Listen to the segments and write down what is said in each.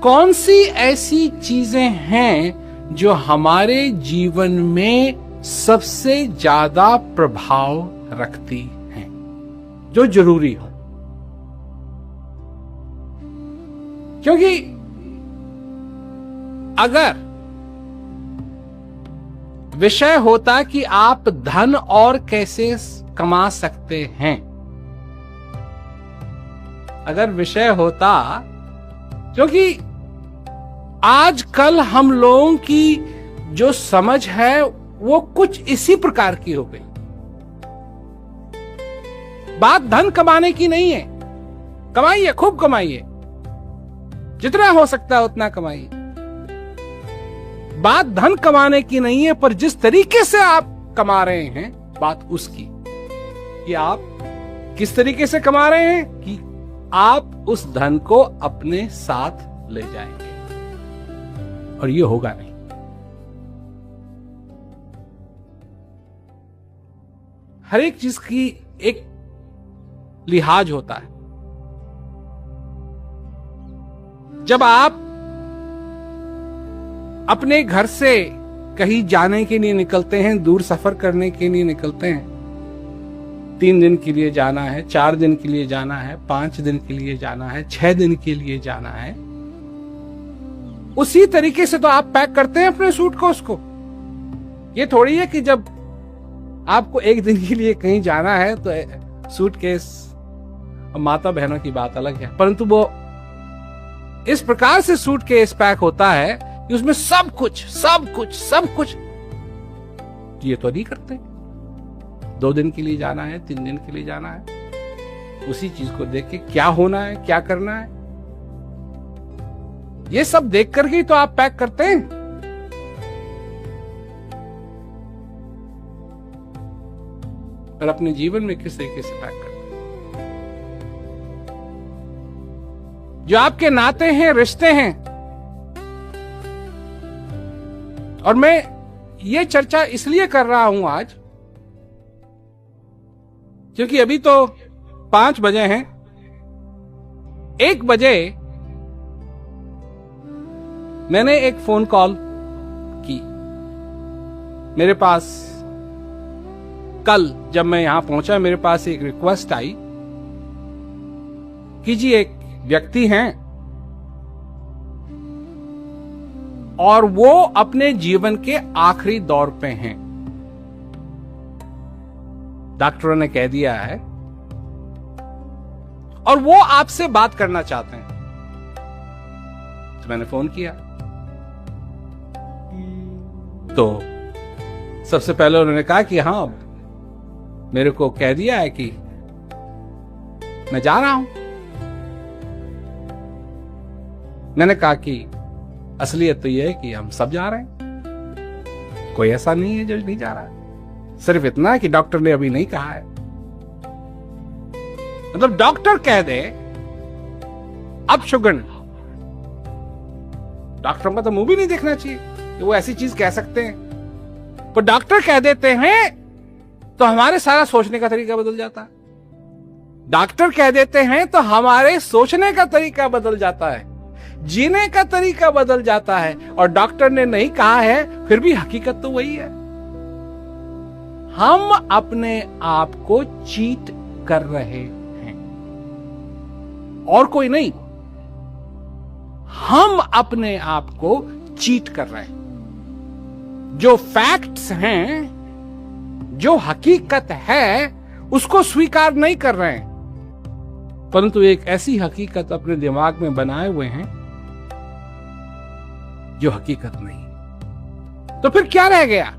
कौन सी ऐसी चीजें हैं जो हमारे जीवन में सबसे ज्यादा प्रभाव रखती हैं, जो जरूरी हो? क्योंकि अगर विषय होता कि आप धन और कैसे कमा सकते हैं, अगर विषय होता, क्योंकि आजकल हम लोगों की जो समझ है वो कुछ इसी प्रकार की हो गई। बात धन कमाने की नहीं है, कमाइए, खूब कमाइए, जितना हो सकता है उतना कमाइए। बात धन कमाने की नहीं है, पर जिस तरीके से आप कमा रहे हैं, बात उसकी कि आप किस तरीके से कमा रहे हैं कि आप उस धन को अपने साथ ले जाएंगे, और ये होगा नहीं। हर एक चीज की एक लिहाज होता है। जब आप अपने घर से कहीं जाने के लिए निकलते हैं, दूर सफर करने के लिए निकलते हैं, 3 दिन के लिए जाना है, 4 दिन के लिए जाना है, 5 दिन के लिए जाना है, 6 दिन के लिए जाना है, उसी तरीके से तो आप पैक करते हैं अपने सूट को। उसको ये थोड़ी है कि जब आपको 1 दिन के लिए कहीं जाना है तो सूटकेस, माता बहनों की बात अलग है, परंतु वो इस प्रकार से सूटकेस पैक होता है कि उसमें सब कुछ ये तो नहीं करते। 2 दिन के लिए जाना है, 3 दिन के लिए जाना है, उसी चीज को देख के क्या होना है, क्या करना है, ये सब देख कर ही तो आप पैक करते हैं। और अपने जीवन में किस तरीके से पैक करते हैं? जो आपके नाते हैं, रिश्ते हैं। और मैं ये चर्चा इसलिए कर रहा हूं आज क्योंकि अभी तो 5 बजे हैं। 1 बजे मैंने एक फोन कॉल की। मेरे पास कल जब मैं यहां पहुंचा, मेरे पास एक रिक्वेस्ट आई कि जी एक व्यक्ति हैं और वो अपने जीवन के आखिरी दौर पे हैं। डॉक्टरों ने कह दिया है और वो आपसे बात करना चाहते हैं। तो मैंने फोन किया तो सबसे पहले उन्होंने कहा कि हाँ, मेरे को कह दिया है कि मैं जा रहा हूं। मैंने कहा कि असलियत तो यह है कि हम सब जा रहे हैं, कोई ऐसा नहीं है जो नहीं जा रहा है। सिर्फ इतना है कि डॉक्टर ने अभी नहीं कहा है। मतलब डॉक्टर कह दे अब शुगन, डॉक्टरों का तो मुंह भी नहीं देखना चाहिए कि वो ऐसी चीज कह सकते हैं, पर डॉक्टर कह देते हैं तो हमारे सारा सोचने का तरीका बदल जाता है। डॉक्टर कह देते हैं तो हमारे सोचने का तरीका बदल जाता है, जीने का तरीका बदल जाता है। और डॉक्टर ने नहीं कहा है, फिर भी हकीकत तो वही है। हम अपने आप को चीट कर रहे हैं, और कोई नहीं। हम अपने आप को चीट कर रहे हैं। जो फैक्ट्स हैं, जो हकीकत है, उसको स्वीकार नहीं कर रहे हैं, परंतु एक ऐसी हकीकत अपने दिमाग में बनाए हुए हैं जो हकीकत नहीं। तो फिर क्या रह गया?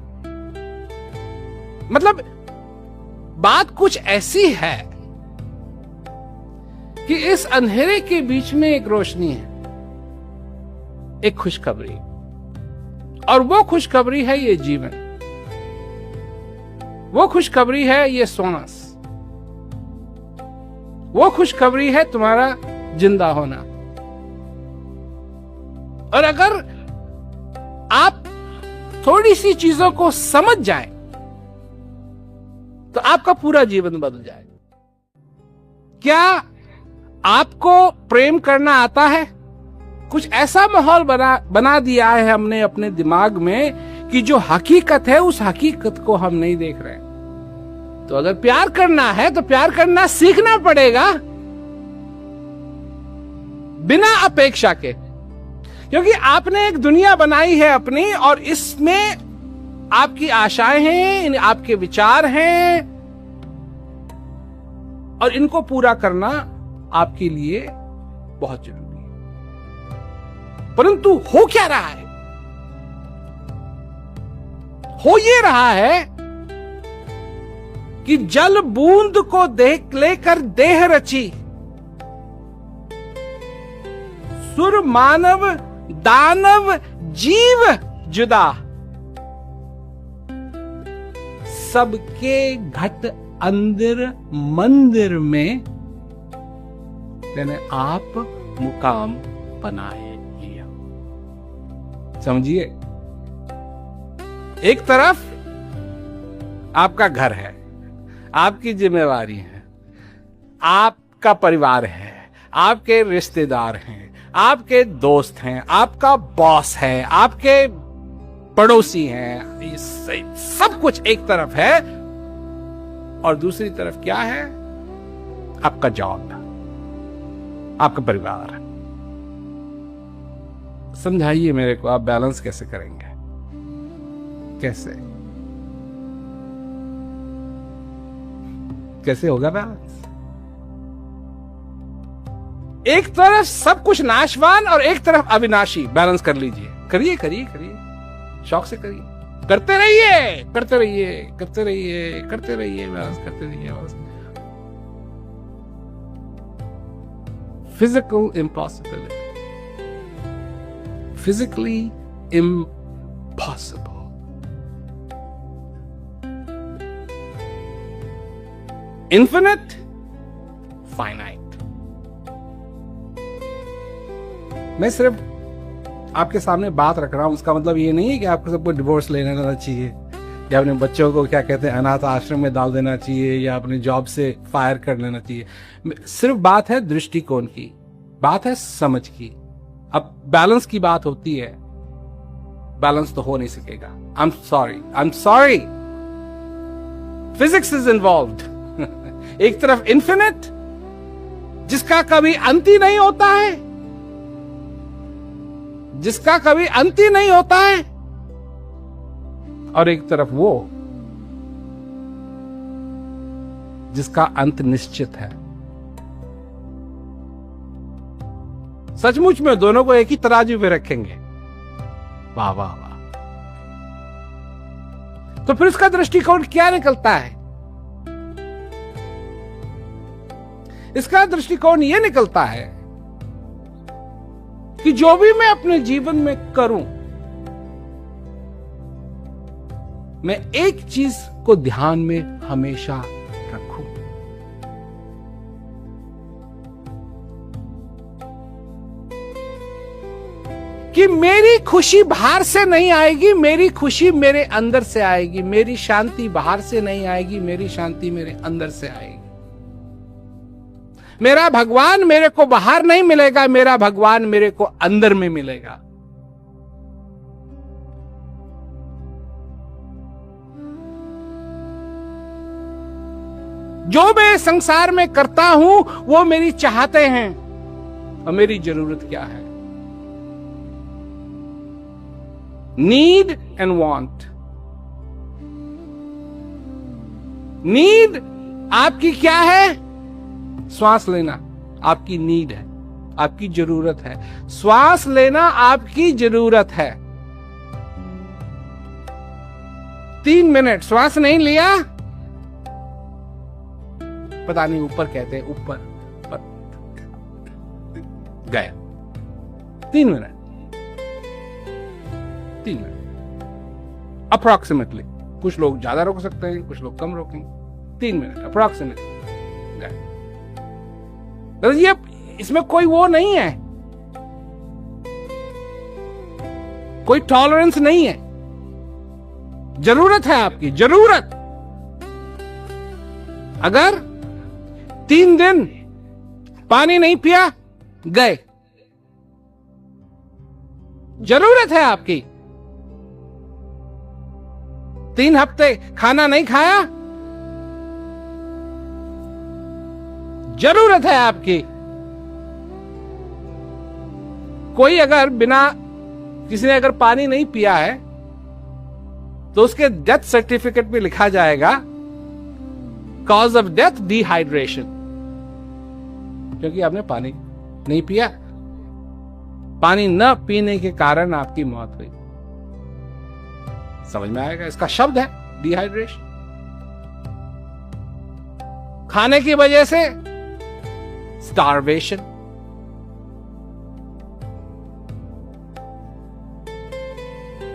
मतलब बात कुछ ऐसी है कि इस अंधेरे के बीच में एक रोशनी है, एक खुशखबरी, और वो खुशखबरी है ये जीवन, वो खुशखबरी है ये सोनस, वो खुशखबरी है तुम्हारा जिंदा होना। और अगर आप थोड़ी सी चीजों को समझ जाएं तो आपका पूरा जीवन बदल जाएगा। क्या आपको प्रेम करना आता है? कुछ ऐसा माहौल बना दिया है हमने अपने दिमाग में कि जो हकीकत है उस हकीकत को हम नहीं देख रहे। तो अगर प्यार करना है तो प्यार करना सीखना पड़ेगा, बिना अपेक्षा के, क्योंकि आपने एक दुनिया बनाई है अपनी, और इसमें आपकी आशाएं हैं, आपके विचार हैं, और इनको पूरा करना आपके लिए बहुत जरूरी है। परंतु हो क्या रहा है? हो ये रहा है कि जल बूंद को देख लेकर देह रची, सुर मानव दानव जीव जुदा, सबके घट अंदर मंदिर में तेने आप मुकाम बनाए लिया। समझिए, एक तरफ आपका घर है, आपकी जिम्मेवारी है, आपका परिवार है, आपके रिश्तेदार हैं, आपके दोस्त हैं, आपका बॉस है, आपके पड़ोसी हैं, सब कुछ एक तरफ है, और दूसरी तरफ क्या है? आपका जॉब, आपका परिवार। समझाइए मेरे को, आप बैलेंस कैसे करेंगे? कैसे होगा बैलेंस? एक तरफ सब कुछ नाशवान और एक तरफ अविनाशी। बैलेंस कर लीजिए, करिए करिए करिए, शौक से करिए, करते रहिए करते रहिए करते रहिए करते रहिए, बैलेंस करते रहिए। Physical impossibility, physically impossible. Infinite, finite. मैं सिर्फ आपके सामने बात रख रहा हूं, उसका मतलब ये नहीं है कि आपको सबको डिवोर्स ले लेना चाहिए, या अपने बच्चों को क्या कहते हैं अनाथ आश्रम में डाल देना चाहिए, या अपने जॉब से फायर कर लेना चाहिए। सिर्फ बात है दृष्टिकोण की, बात है समझ की। अब बैलेंस की बात होती है, बैलेंस तो हो नहीं सकेगा। I am sorry, physics is involved. एक तरफ इन्फिनिट जिसका कभी अंत ही नहीं होता है, जिसका कभी अंत ही नहीं होता है, और एक तरफ वो जिसका अंत निश्चित है। सचमुच में दोनों को एक ही तराजू पे रखेंगे, वाह वाह वाह, तो फिर उसका दृष्टिकोण क्या निकलता है? इसका दृष्टिकोण यह निकलता है कि जो भी मैं अपने जीवन में करूं, मैं एक चीज को ध्यान में हमेशा रखूं, कि मेरी खुशी बाहर से नहीं आएगी, मेरी खुशी मेरे अंदर से आएगी। मेरी शांति बाहर से नहीं आएगी, मेरी शांति मेरे अंदर से आएगी। मेरा भगवान मेरे को बाहर नहीं मिलेगा, मेरा भगवान मेरे को अंदर में मिलेगा। जो मैं संसार में करता हूं वो मेरी चाहते हैं, और मेरी जरूरत क्या है? Need and want. नीड आपकी क्या है? श्वास लेना आपकी नीड है, आपकी जरूरत है। श्वास लेना आपकी जरूरत है। 3 मिनट श्वास नहीं लिया, पता नहीं ऊपर कहते हैं, ऊपर पर गया। 3 मिनट अप्रोक्सीमेटली। कुछ लोग ज्यादा रोक सकते हैं, कुछ लोग कम रोकेंगे। 3 मिनट अप्रोक्सीमेटली गए। ये इसमें कोई वो नहीं है, कोई टॉलरेंस नहीं है। जरूरत है आपकी, जरूरत। अगर 3 दिन पानी नहीं पिया, गए। जरूरत है आपकी। 3 हफ्ते खाना नहीं खाया, जरूरत है आपकी। कोई अगर किसी ने अगर पानी नहीं पिया है तो उसके डेथ सर्टिफिकेट में लिखा जाएगा कॉज ऑफ डेथ डिहाइड्रेशन, क्योंकि आपने पानी नहीं पिया। पानी न पीने के कारण आपकी मौत हुई। समझ में आएगा? इसका शब्द है डिहाइड्रेशन। खाने की वजह से स्टारवेशन,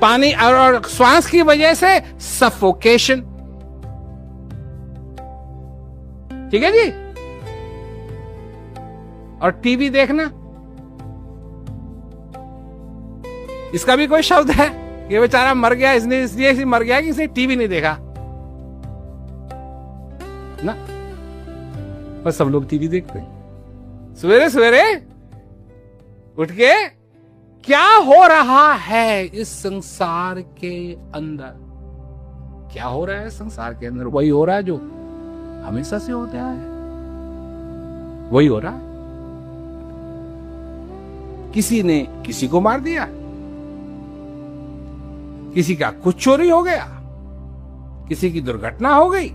पानी और श्वास की वजह से सफोकेशन। ठीक है जी। और टीवी देखना, इसका भी कोई शब्द है? ये बेचारा मर गया इसलिए मर गया कि इसने टीवी नहीं देखा ना। पर सब लोग टीवी देखते हैं। सवेरे सवेरे उठ के क्या हो रहा है इस संसार के अंदर? क्या हो रहा है संसार के अंदर? वही हो रहा है जो हमेशा से होता है, वही हो रहा है। किसी ने किसी को मार दिया, किसी का कुछ चोरी हो गया, किसी की दुर्घटना हो गई।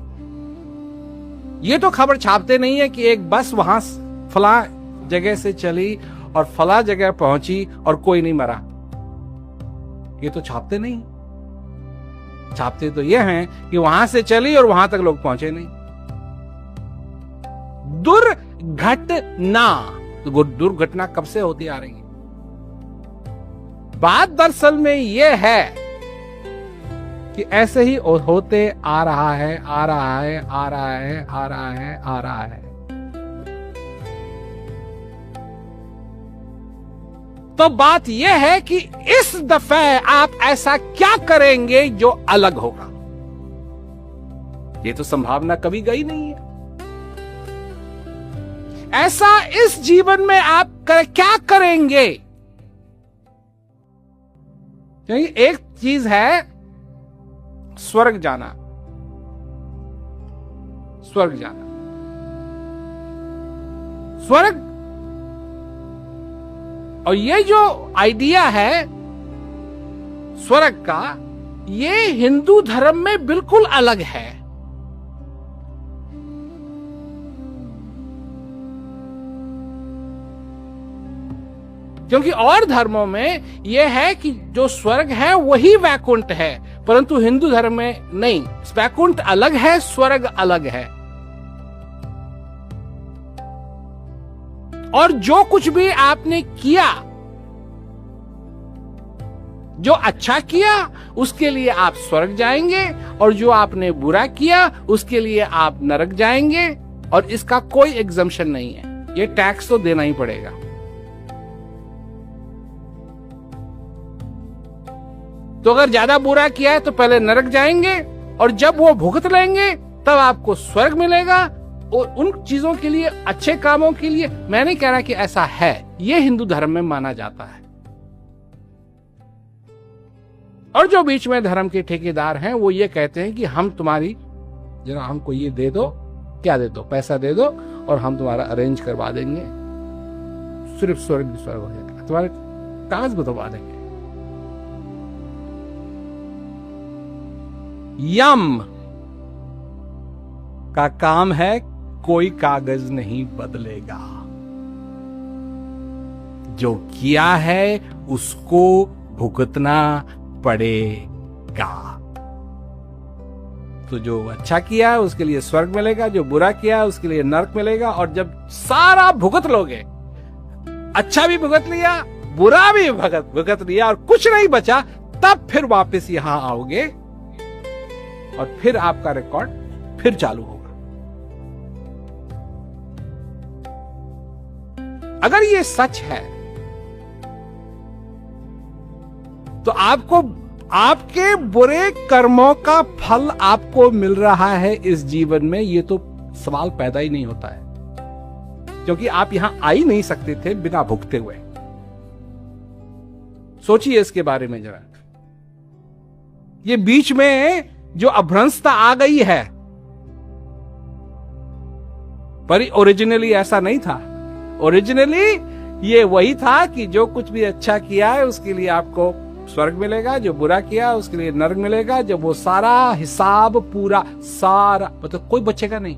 ये तो खबर छापते नहीं है कि एक बस वहां फला जगह से चली और फला जगह पहुंची और कोई नहीं मरा। ये तो छापते नहीं। छापते तो ये हैं कि वहां से चली और वहां तक लोग पहुंचे नहीं। दुर्घटना, तो दुर्घटना कब से होती आ रही है? बात दरअसल में यह है कि ऐसे ही होते आ रहा है, आ रहा है, आ रहा है, आ रहा है, आ रहा है। तो बात यह है कि इस दफे आप ऐसा क्या करेंगे जो अलग होगा? ये तो संभावना कभी गई नहीं है। ऐसा इस जीवन में आप क्या करेंगे? क्योंकि एक चीज है स्वर्ग जाना, स्वर्ग जाना, स्वर्ग। और ये जो आइडिया है स्वर्ग का, ये हिंदू धर्म में बिल्कुल अलग है। क्योंकि और धर्मों में यह है कि जो स्वर्ग है वही वैकुंठ है, परंतु हिंदू धर्म में नहीं। वैकुंठ अलग है, स्वर्ग अलग है। और जो कुछ भी आपने किया, जो अच्छा किया उसके लिए आप स्वर्ग जाएंगे, और जो आपने बुरा किया उसके लिए आप नरक जाएंगे। और इसका कोई एग्जम्पशन नहीं है, ये टैक्स तो देना ही पड़ेगा। तो अगर ज्यादा बुरा किया है तो पहले नरक जाएंगे, और जब वो भुगत लेंगे तब आपको स्वर्ग मिलेगा। और उन चीजों के लिए, अच्छे कामों के लिए, मैं नहीं कह रहा कि ऐसा है, ये हिंदू धर्म में माना जाता है। और जो बीच में धर्म के ठेकेदार हैं वो ये कहते हैं कि हम तुम्हारी, जरा हमको ये दे दो, क्या दे दो, पैसा दे दो और हम तुम्हारा अरेंज करवा देंगे, सिर्फ स्वर्ग स्वर्ग हो जाएगा, तुम्हारे कागज बतवा देंगे। यम का काम है कोई कागज नहीं बदलेगा, जो किया है उसको भुगतना पड़ेगा। तो जो अच्छा किया उसके लिए स्वर्ग मिलेगा, जो बुरा किया उसके लिए नरक मिलेगा। और जब सारा भुगत लोगे, अच्छा भी भुगत लिया, बुरा भी भुगत लिया और कुछ नहीं बचा, तब फिर वापस यहां आओगे और फिर आपका रिकॉर्ड फिर चालू होगा। अगर ये सच है तो आपको, आपके बुरे कर्मों का फल आपको मिल रहा है इस जीवन में, ये तो सवाल पैदा ही नहीं होता है। क्योंकि आप यहां आ ही नहीं सकते थे बिना भुगते हुए। सोचिए इसके बारे में जरा। ये बीच में जो अभ्रंशता आ गई है, पर ओरिजिनली ऐसा नहीं था। ओरिजिनली ये वही था कि जो कुछ भी अच्छा किया है उसके लिए आपको स्वर्ग मिलेगा, जो बुरा किया उसके लिए नरक मिलेगा। जब वो सारा हिसाब पूरा सारा मतलब कोई बचेगा नहीं।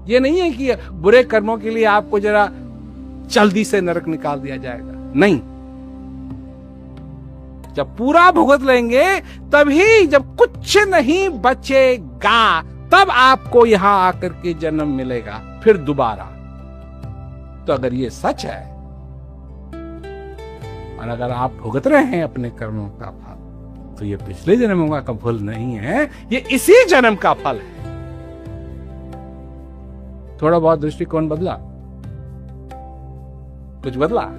ये नहीं है कि बुरे कर्मों के लिए आपको जरा जल्दी से नरक निकाल दिया जाएगा, नहीं। जब पूरा भुगत लेंगे तभी, जब कुछ नहीं बचेगा, तब आपको यहां आकर के जन्म मिलेगा फिर दोबारा। तो अगर ये सच है और अगर आप भुगत रहे हैं अपने कर्मों का फल, तो ये पिछले जन्मों का फल नहीं है, ये इसी जन्म का फल है। थोड़ा बहुत दृष्टिकोण बदला, कुछ बदला,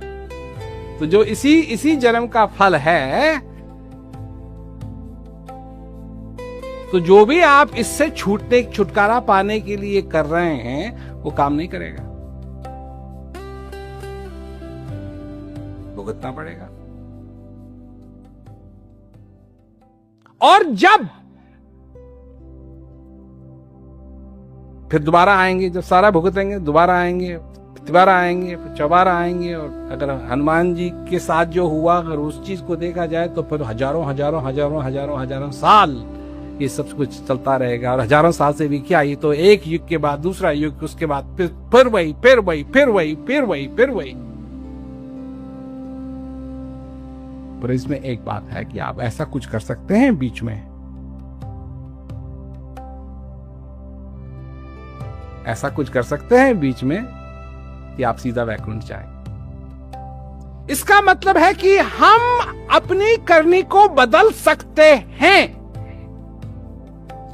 तो जो इसी जन्म का फल है, तो जो भी आप इससे छुटकारा पाने के लिए कर रहे हैं वो काम नहीं करेगा, भुगतना पड़ेगा। और जब फिर दोबारा आएंगे, जब सारा भुगतेंगे, दोबारा आएंगे, तिबारा आएंगे, फिर चौबारा आएंगे। और अगर हनुमान जी के साथ जो हुआ, अगर उस चीज को देखा जाए तो फिर हजारों साल ये सब कुछ चलता रहेगा। और हजारों साल से भी क्या, ये तो एक युग के बाद दूसरा युग, उसके बाद फिर वही, फिर वही, फिर वही, फिर वही, फिर वही। पर इसमें एक बात है कि आप ऐसा कुछ कर सकते हैं बीच में, ऐसा कुछ कर सकते हैं बीच में कि आप सीधा वैकुंठ जाएं। इसका मतलब है कि हम अपनी करनी को बदल सकते हैं।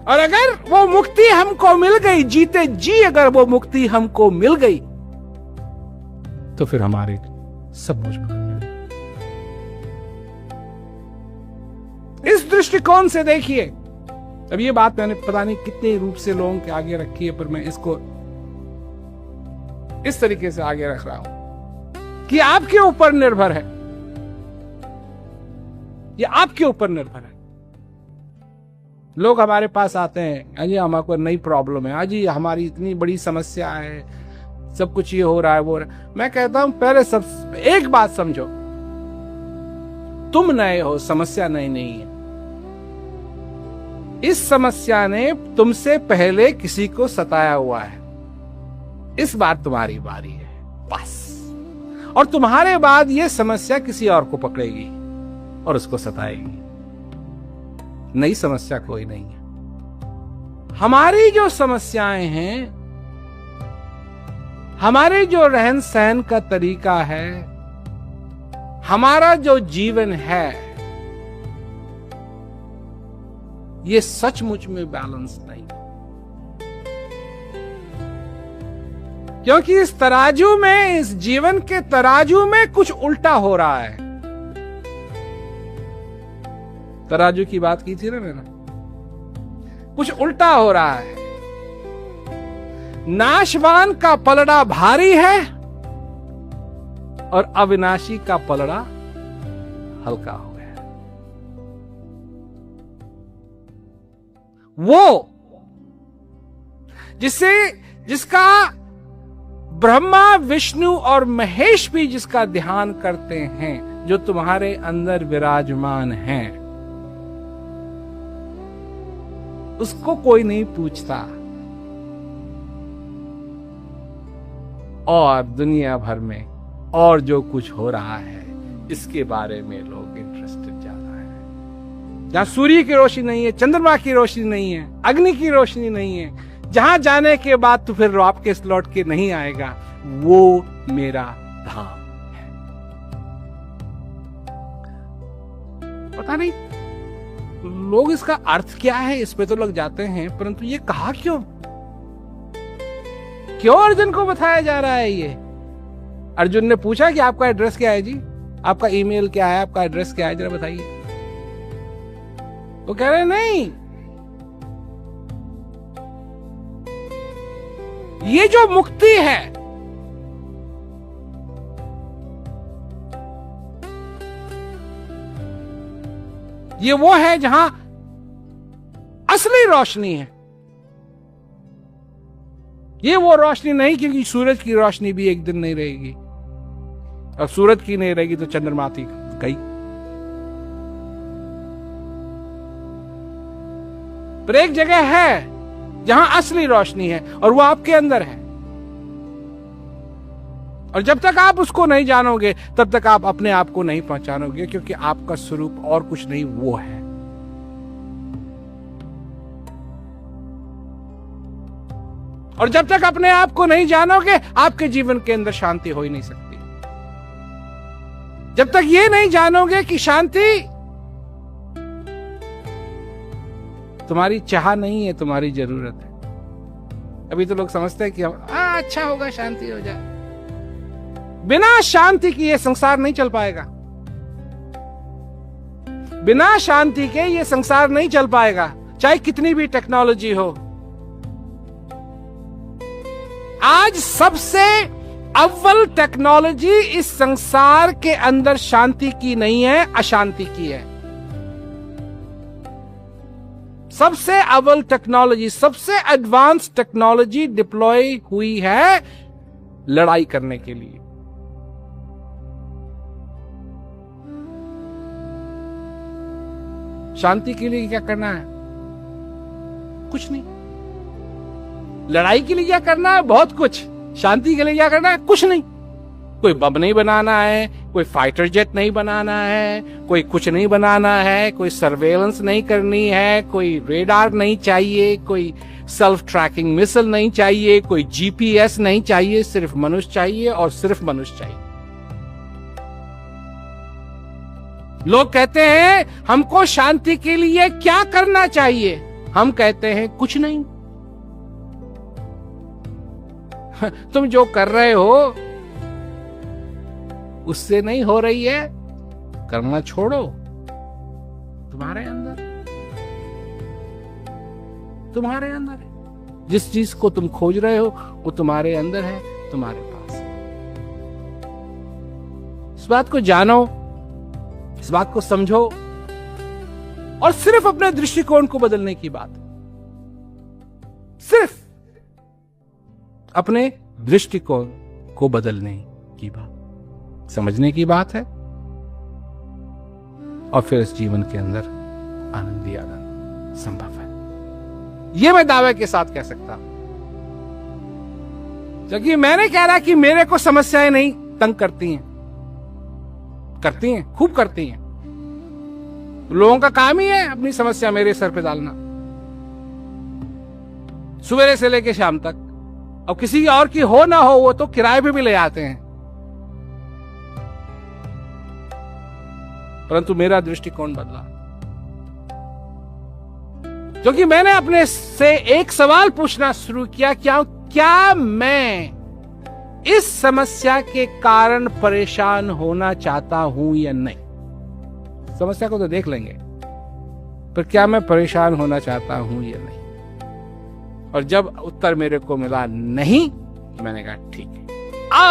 और अगर वो मुक्ति हमको मिल गई, जीते जी अगर वो मुक्ति हमको मिल गई, तो फिर हमारे सब कुछ बदल जाए। इस दृष्टिकोण से देखिए। अब ये बात मैंने पता नहीं कितने रूप से लोगों के आगे रखी है, पर मैं इसको इस तरीके से आगे रख रहा हूं कि आपके ऊपर निर्भर है, ये आपके ऊपर निर्भर है। लोग हमारे पास आते हैं, अजी हमारे नई प्रॉब्लम है, अजी हमारी इतनी बड़ी समस्या है, सब कुछ ये हो रहा है वो रहा है। मैं कहता हूं पहले सब एक बात समझो, तुम नए हो, समस्या नई नहीं है। इस समस्या ने तुमसे पहले किसी को सताया हुआ है, इस बार तुम्हारी बारी है बस। और तुम्हारे बाद ये समस्या किसी और को पकड़ेगी और उसको सताएगी। नई समस्या कोई नहीं है। हमारी जो समस्याएं हैं, हमारे जो रहन सहन का तरीका है, हमारा जो जीवन है, ये सचमुच में बैलेंस नहीं, क्योंकि इस तराजू में, इस जीवन के तराजू में कुछ उल्टा हो रहा है। तराजू की बात की थी ना मैंने, कुछ उल्टा हो रहा है। नाशवान का पलड़ा भारी है और अविनाशी का पलड़ा हल्का हो गया। वो जिसका ब्रह्मा, विष्णु और महेश भी जिसका ध्यान करते हैं, जो तुम्हारे अंदर विराजमान हैं, उसको कोई नहीं पूछता। और दुनिया भर में और जो कुछ हो रहा है, इसके बारे में लोग इंटरेस्टेड ज्यादा है। जहां सूर्य की रोशनी नहीं है, चंद्रमा की रोशनी नहीं है, अग्नि की रोशनी नहीं है, जहां जाने के बाद तो फिर वापस लौट के नहीं आएगा, वो मेरा धाम है। पता नहीं लोग इसका अर्थ क्या है, इस पे तो लग जाते हैं, परंतु ये कहा क्यों अर्जुन को बताया जा रहा है? ये अर्जुन ने पूछा कि आपका एड्रेस क्या है जी, आपका ईमेल क्या है, आपका एड्रेस क्या है, जरा बताइए। वो कह रहे नहीं, ये जो मुक्ति है, ये वो है जहां असली रोशनी है। ये वो रोशनी नहीं, क्योंकि सूरज की रोशनी भी एक दिन नहीं रहेगी, और सूरज की नहीं रहेगी तो चंद्रमा थी गई। पर एक जगह है जहां असली रोशनी है, और वो आपके अंदर है। और जब तक आप उसको नहीं जानोगे तब तक आप अपने आप को नहीं पहचानोगे, क्योंकि आपका स्वरूप और कुछ नहीं, वो है। और जब तक अपने आप को नहीं जानोगे आपके जीवन के अंदर शांति हो ही नहीं सकती। जब तक ये नहीं जानोगे कि शांति तुम्हारी चाह नहीं है, तुम्हारी जरूरत है। अभी तो लोग समझते हैं कि अच्छा होगा, शांति हो जाए। बिना शांति के ये संसार नहीं चल पाएगा। बिना शांति के ये संसार नहीं चल पाएगा, चाहे कितनी भी टेक्नोलॉजी हो। आज सबसे अव्वल टेक्नोलॉजी इस संसार के अंदर शांति की नहीं है, अशांति की है। सबसे अव्वल टेक्नोलॉजी, सबसे एडवांस टेक्नोलॉजी डिप्लॉय हुई है लड़ाई करने के लिए। शांति के लिए क्या करना है? कुछ नहीं। लड़ाई के लिए क्या करना है? बहुत कुछ। शांति के लिए क्या करना है? कुछ नहीं। कोई बम नहीं बनाना है, कोई फाइटर जेट नहीं बनाना है, कोई कुछ नहीं बनाना है, कोई सर्वेलेंस नहीं करनी है, कोई रेडार नहीं चाहिए, कोई सेल्फ ट्रैकिंग मिसाइल नहीं चाहिए, कोई जीपीएस नहीं चाहिए। सिर्फ मनुष्य चाहिए, और सिर्फ मनुष्य चाहिए। लोग कहते हैं हमको शांति के लिए क्या करना चाहिए? हम कहते हैं कुछ नहीं। तुम जो कर रहे हो उससे नहीं हो रही है, करना छोड़ो। तुम्हारे अंदर है। जिस चीज को तुम खोज रहे हो वो तुम्हारे अंदर है, तुम्हारे पास। इस बात को जानो, इस बात को समझो, और सिर्फ अपने दृष्टिकोण को बदलने की बात, सिर्फ अपने दृष्टिकोण को बदलने की बात, समझने की बात है। और फिर इस जीवन के अंदर आनंद ही आनंद संभव है। यह मैं दावे के साथ कह सकता हूं, क्योंकि मैंने कह रहा कि मेरे को समस्याएं नहीं तंग करती हैं, खूब करती हैं। लोगों का काम ही है अपनी समस्या मेरे सर पे डालना, सवेरे से लेके शाम तक। अब किसी और की हो ना हो, वो तो किराए पे भी ले आते हैं। परंतु मेरा दृष्टिकोण बदला, क्योंकि मैंने अपने से एक सवाल पूछना शुरू किया, क्या मैं इस समस्या के कारण परेशान होना चाहता हूं या नहीं? समस्या को तो देख लेंगे, पर क्या मैं परेशान होना चाहता हूं या नहीं? और जब उत्तर मेरे को मिला नहीं, मैंने कहा ठीक है,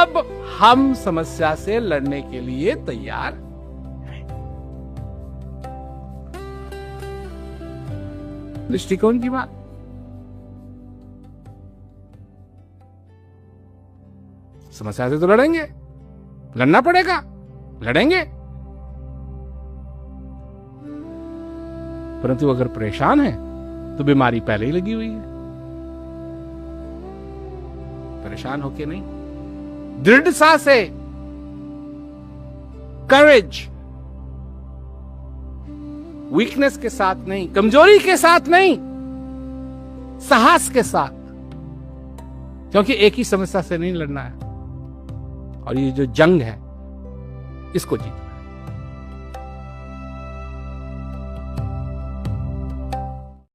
अब हम समस्या से लड़ने के लिए तैयार हैं। दृष्टिकोण की बात। समस्या से तो लड़ेंगे, लड़ना पड़ेगा, लड़ेंगे। परंतु अगर परेशान है तो बीमारी पहले ही लगी हुई है। परेशान होके नहीं, दृढ़ता से, करेज, वीकनेस के साथ नहीं, कमजोरी के साथ नहीं, साहस के साथ। क्योंकि एक ही समस्या से नहीं लड़ना है, और ये जो जंग है इसको जीतना।